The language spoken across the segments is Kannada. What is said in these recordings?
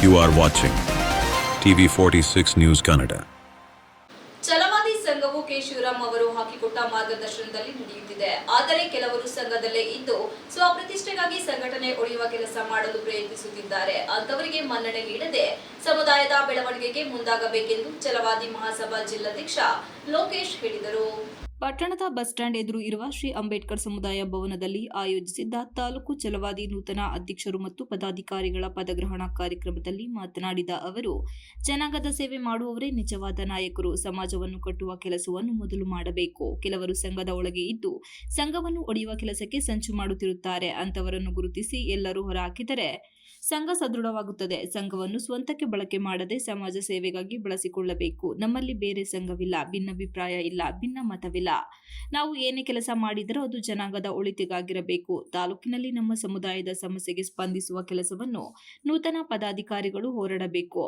You are watching TV46 News Kannada. ಛಲವಾದಿ ಸಂಘವು ಕೆ ಶಿವರಾಮ್ ಅವರು ಹಾಕಿಕೊಟ್ಟ ಮಾರ್ಗದರ್ಶನದಲ್ಲಿ ನಡೆಯುತ್ತಿದೆ. ಆದರೆ ಕೆಲವರು ಸಂಘದಲ್ಲೇ ಇದ್ದು ಸ್ವಪ್ರತಿಷ್ಠೆಗಾಗಿ ಸಂಘಟನೆ ಒಡೆಯುವ ಕೆಲಸ ಮಾಡಲು ಪ್ರಯತ್ನಿಸುತ್ತಿದ್ದಾರೆ. ಅಂತವರಿಗೆ ಮನ್ನಣೆ ನೀಡದೆ ಸಮುದಾಯದ ಬೆಳವಣಿಗೆಗೆ ಮುಂದಾಗಬೇಕೆಂದು ಛಲವಾದಿ ಮಹಾಸಭಾ ಜಿಲ್ಲಾಧ್ಯಕ್ಷ ಲೋಕೇಶ್ ಹೇಳಿದರು. ಪಟ್ಟಣದ ಬಸ್ ಸ್ಟ್ಯಾಂಡ್ ಎದುರು ಇರುವ ಶ್ರೀ ಅಂಬೇಡ್ಕರ್ ಸಮುದಾಯ ಭವನದಲ್ಲಿ ಆಯೋಜಿಸಿದ್ದ ತಾಲೂಕು ಛಲವಾದಿ ನೂತನ ಅಧ್ಯಕ್ಷರು ಮತ್ತು ಪದಾಧಿಕಾರಿಗಳ ಪದಗ್ರಹಣ ಕಾರ್ಯಕ್ರಮದಲ್ಲಿ ಮಾತನಾಡಿದ ಅವರು, ಜನಾಂಗದ ಸೇವೆ ಮಾಡುವವರೇ ನಿಜವಾದ ನಾಯಕರು. ಸಮಾಜವನ್ನು ಕಟ್ಟುವ ಕೆಲಸವನ್ನು ಮೊದಲು ಮಾಡಬೇಕು. ಕೆಲವರು ಸಂಘದ ಒಳಗೆ ಇದ್ದು ಸಂಘವನ್ನು ಒಡೆಯುವ ಕೆಲಸಕ್ಕೆ ಸಂಚು ಮಾಡುತ್ತಿರುತ್ತಾರೆ. ಅಂತವರನ್ನು ಗುರುತಿಸಿ ಎಲ್ಲರೂ ಹೊರಹಾಕಿದರೆ ಸಂಘ ಸದೃಢವಾಗುತ್ತದೆ. ಸಂಘವನ್ನು ಸ್ವಂತಕ್ಕೆ ಬಳಕೆ ಮಾಡದೆ ಸಮಾಜ ಸೇವೆಗಾಗಿ ಬಳಸಿಕೊಳ್ಳಬೇಕು. ನಮ್ಮಲ್ಲಿ ಬೇರೆ ಸಂಘವಿಲ್ಲ, ಭಿನ್ನಾಭಿಪ್ರಾಯ ಇಲ್ಲ, ಭಿನ್ನ ಮತವಿಲ್ಲ. ನಾವು ಏನೇ ಕೆಲಸ ಮಾಡಿದರೂ ಅದು ಜನಾಂಗದ ಒಳಿತಿಗಾಗಿರಬೇಕು. ತಾಲೂಕಿನಲ್ಲಿ ನಮ್ಮ ಸಮುದಾಯದ ಸಮಸ್ಯೆಗೆ ಸ್ಪಂದಿಸುವ ಕೆಲಸವನ್ನು ನೂತನ ಪದಾಧಿಕಾರಿಗಳು ಹೋರಾಡಬೇಕು.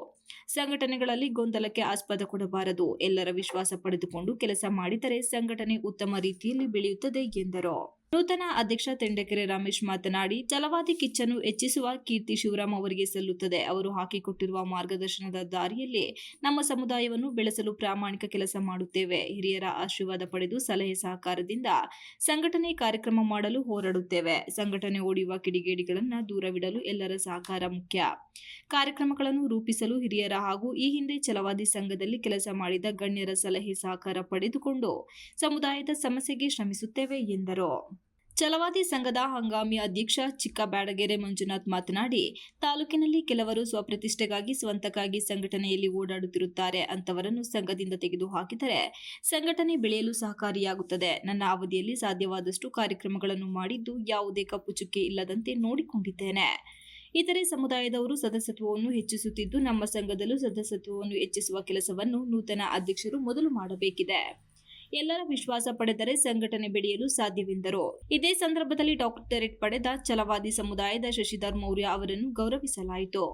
ಸಂಘಟನೆಗಳಲ್ಲಿ ಗೊಂದಲಕ್ಕೆ ಆಸ್ಪದ ಕೊಡಬಾರದು. ಎಲ್ಲರ ವಿಶ್ವಾಸ ಪಡೆದುಕೊಂಡು ಕೆಲಸ ಮಾಡಿದರೆ ಸಂಘಟನೆ ಉತ್ತಮ ರೀತಿಯಲ್ಲಿ ಬೆಳೆಯುತ್ತದೆ ಎಂದರು. ನೂತನ ಅಧ್ಯಕ್ಷ ತೆಂಡಕೆರೆ ರಮೇಶ್ ಮಾತನಾಡಿ, ಛಲವಾದಿ ಕಿಚ್ಚನ್ನು ಹೆಚ್ಚಿಸುವ ಕೀರ್ತಿ ಶಿವರಾಮ್ ಅವರಿಗೆ ಸಲ್ಲುತ್ತದೆ. ಅವರು ಹಾಕಿಕೊಟ್ಟಿರುವ ಮಾರ್ಗದರ್ಶನದ ದಾರಿಯಲ್ಲಿ ನಮ್ಮ ಸಮುದಾಯವನ್ನು ಬೆಳೆಸಲು ಪ್ರಾಮಾಣಿಕ ಕೆಲಸ ಮಾಡುತ್ತೇವೆ. ಹಿರಿಯರ ಆಶೀರ್ವಾದ ಪಡೆದು ಸಲಹೆ ಸಹಕಾರದಿಂದ ಸಂಘಟನೆ ಕಾರ್ಯಕ್ರಮ ಮಾಡಲು ಹೋರಾಡುತ್ತೇವೆ. ಸಂಘಟನೆ ಒಡೆಯುವ ಕಿಡಿಗೇಡಿಗಳನ್ನು ದೂರವಿಡಲು ಎಲ್ಲರ ಸಹಕಾರ ಮುಖ್ಯ. ಕಾರ್ಯಕ್ರಮಗಳನ್ನು ರೂಪಿಸಲು ಹಿರಿಯರ ಹಾಗೂ ಈ ಹಿಂದೆ ಛಲವಾದಿ ಸಂಘದಲ್ಲಿ ಕೆಲಸ ಮಾಡಿದ ಗಣ್ಯರ ಸಲಹೆ ಸಹಕಾರ ಪಡೆದುಕೊಂಡು ಸಮುದಾಯದ ಸಮಸ್ಯೆಗೆ ಶ್ರಮಿಸುತ್ತೇವೆ ಎಂದರು. ಛಲವಾದಿ ಸಂಘದ ಹಂಗಾಮಿ ಅಧ್ಯಕ್ಷ ಚಿಕ್ಕ ಬ್ಯಾಡಗೆರೆ ಮಂಜುನಾಥ್ ಮಾತನಾಡಿ, ತಾಲೂಕಿನಲ್ಲಿ ಕೆಲವರು ಸ್ವಪ್ರತಿಷ್ಠೆಗಾಗಿ ಸ್ವಂತಕ್ಕಾಗಿ ಸಂಘಟನೆಯಲ್ಲಿ ಓಡಾಡುತ್ತಿರುತ್ತಾರೆ. ಅಂತವರನ್ನು ಸಂಘದಿಂದ ತೆಗೆದು ಹಾಕಿದರೆ ಸಂಘಟನೆ ಬೆಳೆಯಲು ಸಹಕಾರಿಯಾಗುತ್ತದೆ. ನನ್ನ ಅವಧಿಯಲ್ಲಿ ಸಾಧ್ಯವಾದಷ್ಟು ಕಾರ್ಯಕ್ರಮಗಳನ್ನು ಮಾಡಿದ್ದು ಯಾವುದೇ ಕಪ್ಪು ಚುಕ್ಕೆ ಇಲ್ಲದಂತೆ ನೋಡಿಕೊಂಡಿದ್ದೇನೆ. ಇತರೆ ಸಮುದಾಯದವರು ಸದಸ್ಯತ್ವವನ್ನು ಹೆಚ್ಚಿಸುತ್ತಿದ್ದು ನಮ್ಮ ಸಂಘದಲ್ಲೂ ಸದಸ್ಯತ್ವವನ್ನು ಹೆಚ್ಚಿಸುವ ಕೆಲಸವನ್ನು ನೂತನ ಅಧ್ಯಕ್ಷರು ಮೊದಲು ಮಾಡಬೇಕಿದೆ. ಎಲ್ಲರ ವಿಶ್ವಾಸ ಪಡೆದರೆ ಸಂಘಟನೆ ಬೆಳೆಯಲು ಸಾಧ್ಯವೆಂದರು. ಇದೇ ಸಂದರ್ಭದಲ್ಲಿ ಡಾಕ್ಟರೇಟ್ ಪಡೆದ ಛಲವಾದಿ ಸಮುದಾಯದ ಶಶಿಧರ್ ಮೌರ್ಯ ಅವರನ್ನು ಗೌರವಿಸಲಾಯಿತು.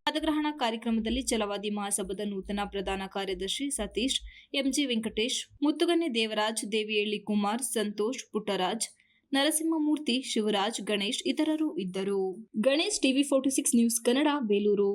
ಪದಗ್ರಹಣ ಕಾರ್ಯಕ್ರಮದಲ್ಲಿ ಛಲವಾದಿ ಮಹಾಸಭಾದ ನೂತನ ಪ್ರಧಾನ ಕಾರ್ಯದರ್ಶಿ ಸತೀಶ್, ಎಂಜಿ ವೆಂಕಟೇಶ್, ಮುತ್ತುಗನ್ನೆ ದೇವರಾಜ್, ದೇವಿಯಳ್ಳಿ ಕುಮಾರ್, ಸಂತೋಷ್, ಪುಟ್ಟರಾಜ್, ನರಸಿಂಹಮೂರ್ತಿ, ಶಿವರಾಜ್, ಗಣೇಶ್ ಇತರರು ಇದ್ದರು. Ganesh, TV46 news Kannada, Belur.